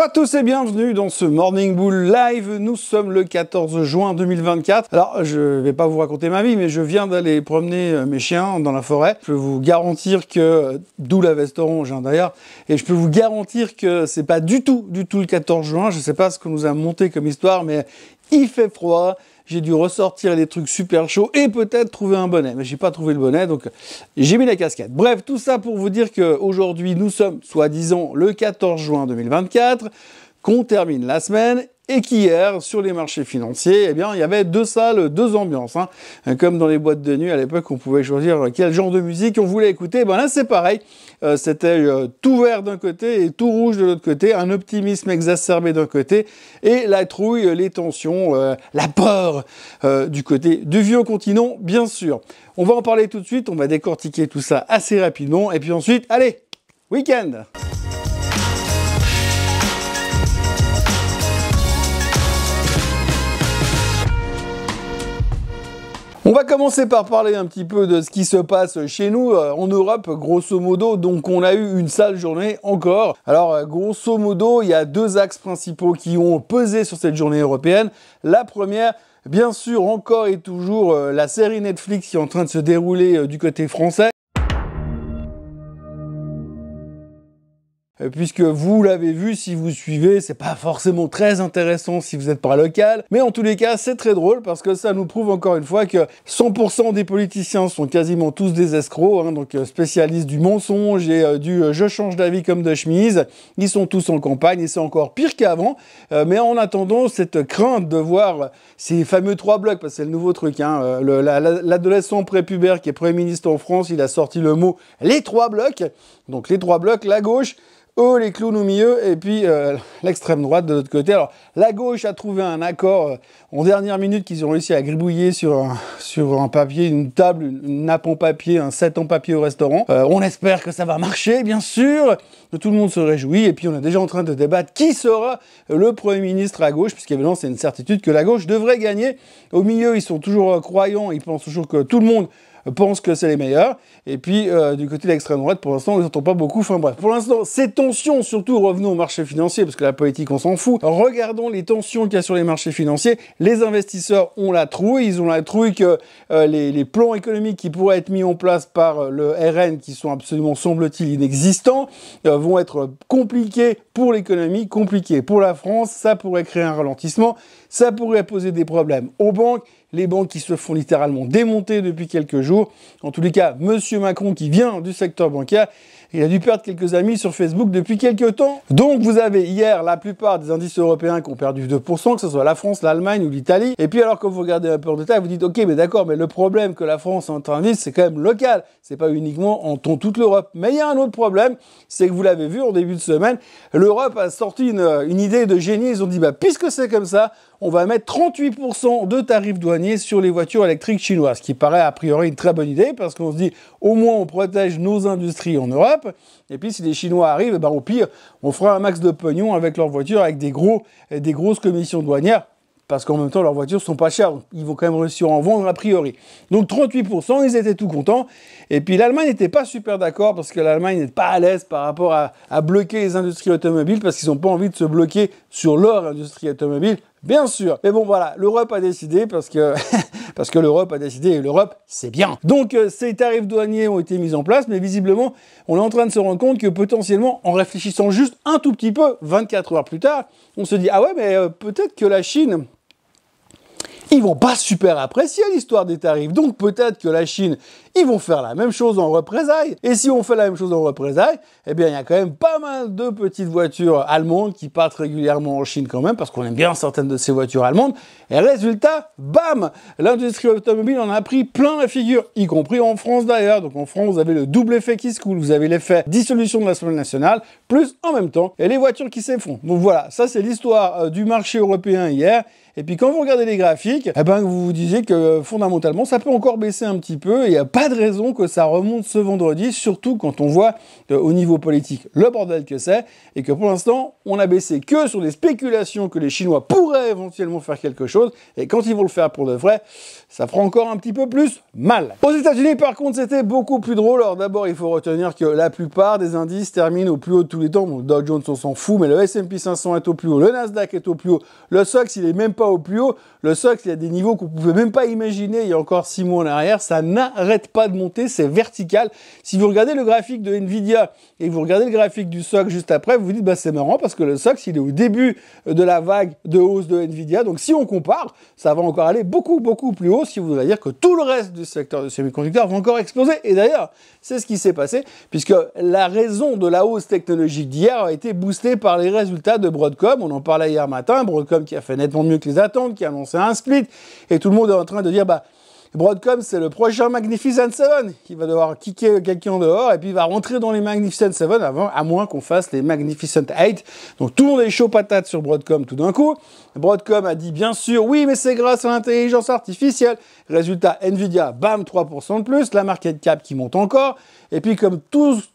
Bonjour à tous et bienvenue dans ce Morning Bull Live. Nous sommes le 14 juin 2024. Alors, je vais pas vous raconter ma vie, mais je viens d'aller promener mes chiens dans la forêt. Je peux vous garantir que, d'où la veste orange d'ailleurs, et je peux vous garantir que c'est pas du tout le 14 juin. Je sais pas ce qu'on nous a monté comme histoire, mais il fait froid. J'ai dû ressortir des trucs super chauds et peut-être trouver un bonnet. Mais j'ai pas trouvé le bonnet, donc j'ai mis la casquette. Bref, tout ça pour vous dire qu'aujourd'hui, nous sommes, soi-disant, le 14 juin 2024, qu'on termine la semaine et qu'hier, sur les marchés financiers, eh bien, il y avait deux salles, deux ambiances. Comme dans les boîtes de nuit, à l'époque, on pouvait choisir quel genre de musique on voulait écouter. Ben là, c'est pareil. C'était tout vert d'un côté et tout rouge de l'autre côté. Un optimisme exacerbé d'un côté et la trouille, les tensions, la peur du côté du vieux continent, bien sûr. On va en parler tout de suite. On va décortiquer tout ça assez rapidement. Et puis ensuite, allez, week-end! On va commencer par parler un petit peu de ce qui se passe chez nous, en Europe, grosso modo. Donc, on a eu une sale journée encore. Alors, grosso modo, il y a deux axes principaux qui ont pesé sur cette journée européenne. La première, bien sûr, encore et toujours, la série Netflix qui est en train de se dérouler du côté français. Puisque vous l'avez vu, si vous suivez, c'est pas forcément très intéressant si vous n'êtes pas local, mais en tous les cas, c'est très drôle parce que ça nous prouve encore une fois que 100% des politiciens sont quasiment tous des escrocs, donc spécialistes du mensonge et du je change d'avis comme de chemise. Ils sont tous en campagne et c'est encore pire qu'avant. Mais en attendant, cette crainte de voir ces fameux 3 blocs, parce que c'est le nouveau truc, l'adolescent prépubère qui est Premier ministre en France, il a sorti le mot les 3 blocs. Donc les 3 blocs, la gauche, eux, les clowns au milieu, et puis l'extrême droite de l'autre côté. Alors, la gauche a trouvé un accord en dernière minute qu'ils ont réussi à gribouiller sur un papier, une table, une nappe en papier, un set en papier au restaurant. On espère que ça va marcher, bien sûr, que tout le monde se réjouit, et puis on est déjà en train de débattre qui sera le Premier ministre à gauche, puisqu'évidemment, c'est une certitude que la gauche devrait gagner. Au milieu, ils sont toujours croyants, ils pensent toujours que tout le monde pense que c'est les meilleurs. Et puis, du côté de l'extrême droite, pour l'instant, on ne les entend pas beaucoup. Enfin bref, pour l'instant, ces tensions, surtout revenons au marché financier, parce que la politique, on s'en fout. Regardons les tensions qu'il y a sur les marchés financiers. Les investisseurs ont la trouille. Ils ont la trouille que les plans économiques qui pourraient être mis en place par le RN, qui sont absolument, semble-t-il, inexistants, vont être compliqués pour l'économie, compliqués pour la France. Ça pourrait créer un ralentissement. Ça pourrait poser des problèmes aux banques. Les banques qui se font littéralement démonter depuis quelques jours. En tous les cas, Monsieur Macron, qui vient du secteur bancaire, il a dû perdre quelques amis sur Facebook depuis quelques temps. Donc, vous avez hier la plupart des indices européens qui ont perdu 2%, que ce soit la France, l'Allemagne ou l'Italie. Et puis, alors, quand vous regardez un peu en détail, vous dites, OK, mais d'accord, mais le problème que la France est en train de vivre, c'est quand même local. C'est pas uniquement en toute l'Europe. Mais il y a un autre problème, c'est que vous l'avez vu en début de semaine, l'Europe a sorti une idée de génie. Ils ont dit, puisque c'est comme ça, on va mettre 38% de tarifs douaniers sur les voitures électriques chinoises, ce qui paraît a priori une très bonne idée, parce qu'on se dit, au moins on protège nos industries en Europe, et puis si les Chinois arrivent, au pire, on fera un max de pognon avec leurs voitures, avec des grosses commissions douanières, parce qu'en même temps, leurs voitures sont pas chères, donc ils vont quand même réussir à en vendre a priori. Donc 38%, ils étaient tout contents. Et puis l'Allemagne n'était pas super d'accord, parce que l'Allemagne n'est pas à l'aise par rapport à bloquer les industries automobiles, parce qu'ils n'ont pas envie de se bloquer sur leur industrie automobile, bien sûr. Mais bon, voilà, l'Europe a décidé, parce que l'Europe a décidé, et l'Europe, c'est bien. Donc ces tarifs douaniers ont été mis en place, mais visiblement, on est en train de se rendre compte que potentiellement, en réfléchissant juste un tout petit peu, 24 heures plus tard, on se dit, ah ouais, mais peut-être que la Chine, ils vont pas super apprécier l'histoire des tarifs. Donc peut-être que la Chine, ils vont faire la même chose en représailles. Et si on fait la même chose en représailles, eh bien il y a quand même pas mal de petites voitures allemandes qui partent régulièrement en Chine quand même, parce qu'on aime bien certaines de ces voitures allemandes. Et résultat, bam, l'industrie automobile en a pris plein la figure, y compris en France d'ailleurs. Donc en France, vous avez le double effet qui se coule. Vous avez l'effet dissolution de l'Assemblée nationale, plus en même temps, et les voitures qui s'effondrent. Donc voilà, ça c'est l'histoire du marché européen hier. Et puis quand vous regardez les graphiques, économique, eh ben, vous vous disiez que fondamentalement, ça peut encore baisser un petit peu, et il n'y a pas de raison que ça remonte ce vendredi, surtout quand on voit au niveau politique le bordel que c'est, et que pour l'instant, on a baissé que sur les spéculations que les Chinois pourraient éventuellement faire quelque chose, et quand ils vont le faire pour de vrai, ça fera encore un petit peu plus mal. Aux États-Unis, par contre, c'était beaucoup plus drôle. Alors d'abord, il faut retenir que la plupart des indices terminent au plus haut de tous les temps. Bon, le Dow Jones, on s'en fout, mais le S&P 500 est au plus haut, le Nasdaq est au plus haut, le SOX, il est même pas au plus haut. Le SOX, il y a des niveaux qu'on pouvait même pas imaginer il y a encore 6 mois en arrière. Ça n'arrête pas de monter, c'est vertical. Si vous regardez le graphique de Nvidia et que vous regardez le graphique du SOX juste après, vous vous dites, bah c'est marrant parce que le SOX, il est au début de la vague de hausse de Nvidia. Donc si on compare, ça va encore aller beaucoup plus haut, ce qui voudrait dire que tout le reste du secteur de semi-conducteurs va encore exploser. Et d'ailleurs, c'est ce qui s'est passé, puisque la raison de la hausse technologique d'hier a été boostée par les résultats de Broadcom. On en parlait hier matin, Broadcom qui a fait nettement mieux que les attentes, qui a annoncé un split, et tout le monde est en train de dire, bah, Broadcom, c'est le prochain Magnificent 7. Il va devoir kicker quelqu'un dehors et puis il va rentrer dans les Magnificent 7 avant, à moins qu'on fasse les Magnificent 8. Donc tout le monde est chaud patate sur Broadcom tout d'un coup. Broadcom a dit bien sûr, oui, mais c'est grâce à l'intelligence artificielle. Résultat, Nvidia, bam, 3% de plus. La market cap qui monte encore. Et puis comme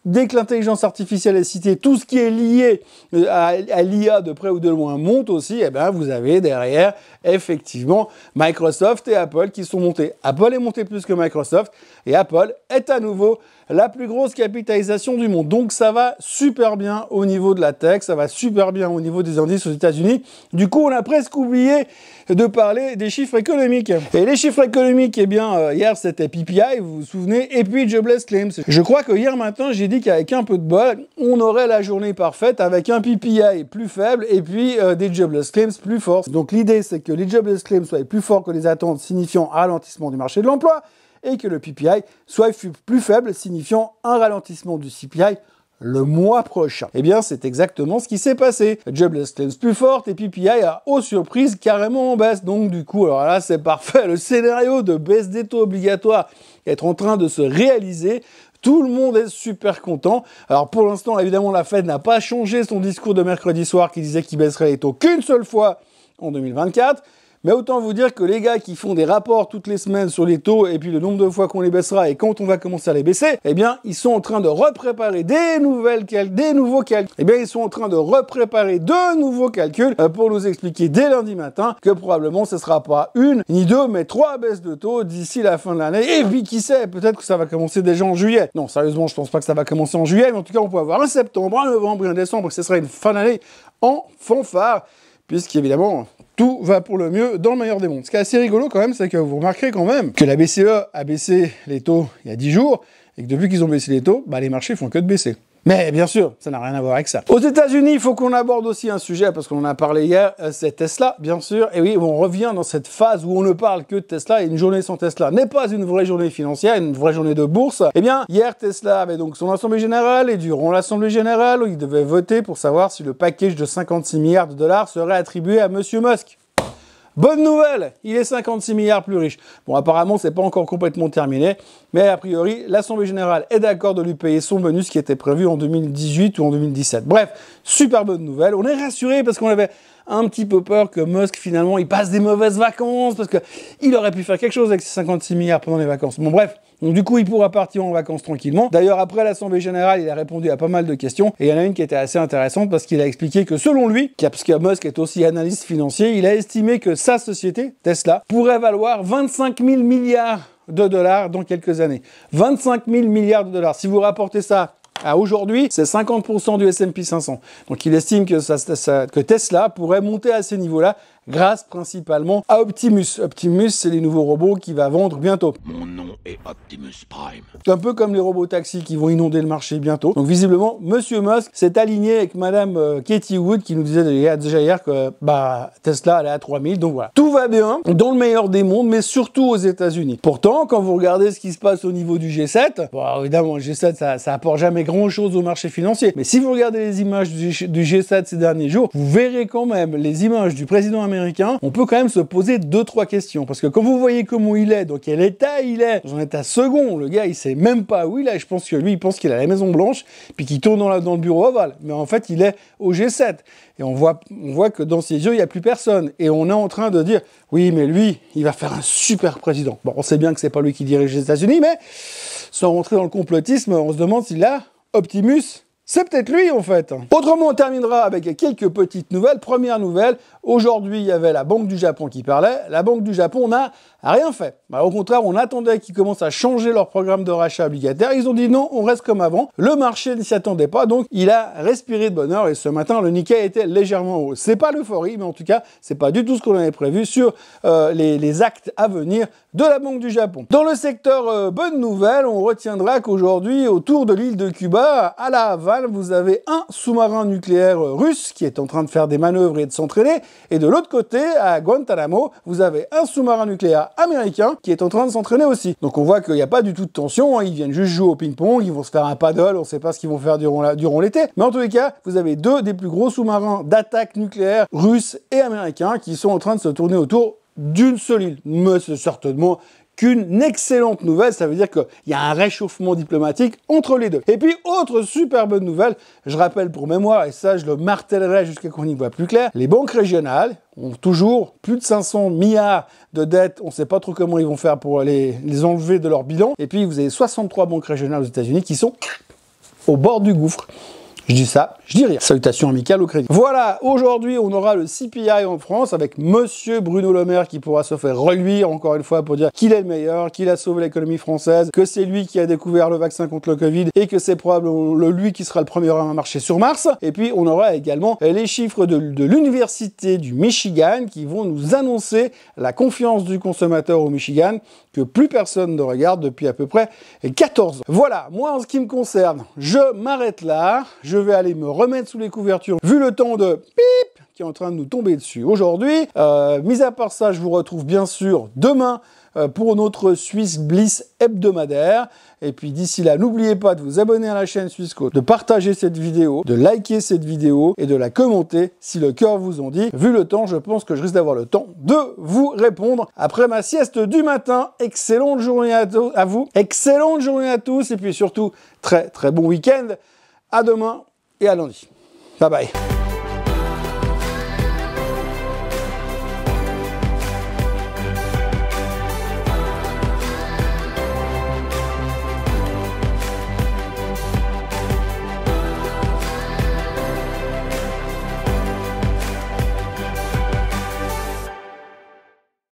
dès que l'intelligence artificielle est citée, tout ce qui est lié à l'IA de près ou de loin monte aussi, et ben vous avez derrière effectivement Microsoft et Apple qui sont montés. Apple est monté plus que Microsoft et Apple est à nouveau la plus grosse capitalisation du monde. Donc ça va super bien au niveau de la tech, ça va super bien au niveau des indices aux États-Unis. Du coup, on a presque oublié de parler des chiffres économiques. Et les chiffres économiques, eh bien, hier c'était PPI, vous vous souvenez, et puis Jobless Claims. Je crois que hier matin, j'ai dit qu'avec un peu de bol, on aurait la journée parfaite avec un PPI plus faible et puis des Jobless Claims plus forts. Donc l'idée, c'est que les Jobless Claims soient plus forts que les attentes, signifiant un ralentissement du marché de l'emploi, et que le PPI soit plus faible, signifiant un ralentissement du CPI le mois prochain. Eh bien, c'est exactement ce qui s'est passé. Jobless Claims plus forte et PPI a, aux surprises, carrément en baisse. Donc, du coup, alors là, c'est parfait. Le scénario de baisse des taux obligatoires est en train de se réaliser. Tout le monde est super content. Alors, pour l'instant, évidemment, la Fed n'a pas changé son discours de mercredi soir qui disait qu'il baisserait les taux qu'une seule fois en 2024. Mais autant vous dire que les gars qui font des rapports toutes les semaines sur les taux et puis le nombre de fois qu'on les baissera et quand on va commencer à les baisser, eh bien, ils sont en train de repréparer des nouveaux calculs. Eh bien, ils sont en train de repréparer de nouveaux calculs pour nous expliquer dès lundi matin que probablement ce sera pas une ni deux, mais 3 baisses de taux d'ici la fin de l'année. Et puis, qui sait, peut-être que ça va commencer déjà en juillet. Non, sérieusement, je pense pas que ça va commencer en juillet, mais en tout cas, on peut avoir un septembre, un novembre et un décembre, et ce sera une fin d'année en fanfare, puisqu'évidemment, tout va pour le mieux dans le meilleur des mondes. Ce qui est assez rigolo quand même, c'est que vous remarquerez quand même que la BCE a baissé les taux il y a 10 jours, et que depuis qu'ils ont baissé les taux, bah les marchés font que de baisser. Mais bien sûr, ça n'a rien à voir avec ça. Aux États-Unis, il faut qu'on aborde aussi un sujet, parce qu'on en a parlé hier, c'est Tesla, bien sûr. Et oui, on revient dans cette phase où on ne parle que de Tesla, et une journée sans Tesla n'est pas une vraie journée financière, une vraie journée de bourse. Eh bien, hier, Tesla avait donc son assemblée générale, et durant l'assemblée générale, il devait voter pour savoir si le package de 56 milliards de dollars serait attribué à Monsieur Musk. Bonne nouvelle, il est 56 milliards plus riche. Bon, apparemment, c'est pas encore complètement terminé, mais a priori, l'Assemblée générale est d'accord de lui payer son bonus qui était prévu en 2018 ou en 2017. Bref, super bonne nouvelle. On est rassuré parce qu'on avait un petit peu peur que Musk, finalement, il passe des mauvaises vacances parce que il aurait pu faire quelque chose avec ses 56 milliards pendant les vacances. Bon, bref. Donc du coup, il pourra partir en vacances tranquillement. D'ailleurs, après l'Assemblée générale, il a répondu à pas mal de questions. Et il y en a une qui était assez intéressante parce qu'il a expliqué que selon lui, parce que Musk est aussi analyste financier, il a estimé que sa société, Tesla, pourrait valoir 25 000 milliards de dollars dans quelques années. 25 000 milliards de dollars. Si vous rapportez ça à aujourd'hui, c'est 50% du S&P 500. Donc il estime que Tesla pourrait monter à ces niveaux-là grâce principalement à Optimus. Optimus, c'est les nouveaux robots qu'il va vendre bientôt. Mon nom est Optimus Prime. C'est un peu comme les robots taxis qui vont inonder le marché bientôt. Donc visiblement, Monsieur Musk s'est aligné avec Madame Katie Wood qui nous disait déjà hier que Tesla allait à 3000. Donc voilà, tout va bien dans le meilleur des mondes, mais surtout aux États-Unis. Pourtant, quand vous regardez ce qui se passe au niveau du G7, bon, évidemment, le G7, ça apporte jamais grand-chose au marché financier. Mais si vous regardez les images du G7 ces derniers jours, vous verrez quand même les images du président américain américain, on peut quand même se poser 2-3 questions. Parce que quand vous voyez comment il est, dans quel état il est, dans un état second, le gars il sait même pas où il est. Je pense que lui il pense qu'il est à la Maison Blanche, puis qu'il tourne dans le bureau ovale. Mais en fait il est au G7. Et on voit que dans ses yeux il n'y a plus personne. Et on est en train de dire, oui mais lui, il va faire un super président. Bon, on sait bien que c'est pas lui qui dirige les États-Unis, mais sans rentrer dans le complotisme, on se demande s'il a Optimus. C'est peut-être lui en fait. Autrement, on terminera avec quelques petites nouvelles. Première nouvelle, aujourd'hui il y avait la Banque du Japon qui parlait. La Banque du Japon n'a rien fait. Au contraire, on attendait qu'ils commencent à changer leur programme de rachat obligataire. Ils ont dit non, on reste comme avant. Le marché ne s'y attendait pas, donc il a respiré de bonheur et ce matin le Nikkei était légèrement haut. C'est pas l'euphorie, mais en tout cas, c'est pas du tout ce qu'on avait prévu sur les actes à venir de la Banque du Japon. Dans le secteur bonne nouvelle, on retiendra qu'aujourd'hui, autour de l'île de Cuba, à la Havane, vous avez un sous-marin nucléaire russe qui est en train de faire des manœuvres et de s'entraîner, et de l'autre côté, à Guantanamo, vous avez un sous-marin nucléaire américain qui est en train de s'entraîner aussi. Donc on voit qu'il n'y a pas du tout de tension, hein. Ils viennent juste jouer au ping-pong, ils vont se faire un paddle, on ne sait pas ce qu'ils vont faire durant l'été, mais en tous les cas, vous avez deux des plus gros sous-marins d'attaque nucléaire russes et américains qui sont en train de se tourner autour d'une seule île. Mais c'est certainement qu'une excellente nouvelle, ça veut dire qu'il y a un réchauffement diplomatique entre les deux. Et puis, autre super bonne nouvelle, je rappelle pour mémoire, et ça je le martellerai jusqu'à qu'on y voit plus clair, les banques régionales ont toujours plus de 500 milliards de dettes, on ne sait pas trop comment ils vont faire pour les enlever de leur bilan, et puis vous avez 63 banques régionales aux États-Unis qui sont au bord du gouffre. Je dis ça, je dis rien. Salutations amicales au crédit. Voilà, aujourd'hui, on aura le CPI en France avec Monsieur Bruno Le Maire qui pourra se faire reluire encore une fois pour dire qu'il est le meilleur, qu'il a sauvé l'économie française, que c'est lui qui a découvert le vaccin contre le Covid et que c'est probablement lui qui sera le premier à marcher sur Mars. Et puis, on aura également les chiffres de l'Université du Michigan qui vont nous annoncer la confiance du consommateur au Michigan que plus personne ne regarde depuis à peu près 14 ans. Voilà, moi en ce qui me concerne, je m'arrête là. Je vais aller me remettre sous les couvertures, vu le temps de pip qui est en train de nous tomber dessus aujourd'hui. Mis à part ça, je vous retrouve bien sûr demain pour notre Suisse Bliss hebdomadaire. Et puis d'ici là, n'oubliez pas de vous abonner à la chaîne Swissquote, de partager cette vidéo, de liker cette vidéo et de la commenter si le cœur vous en dit. Vu le temps, je pense que je risque d'avoir le temps de vous répondre après ma sieste du matin. Excellente journée à vous, excellente journée à tous et puis surtout très très bon week-end. À demain et à lundi. Bye bye.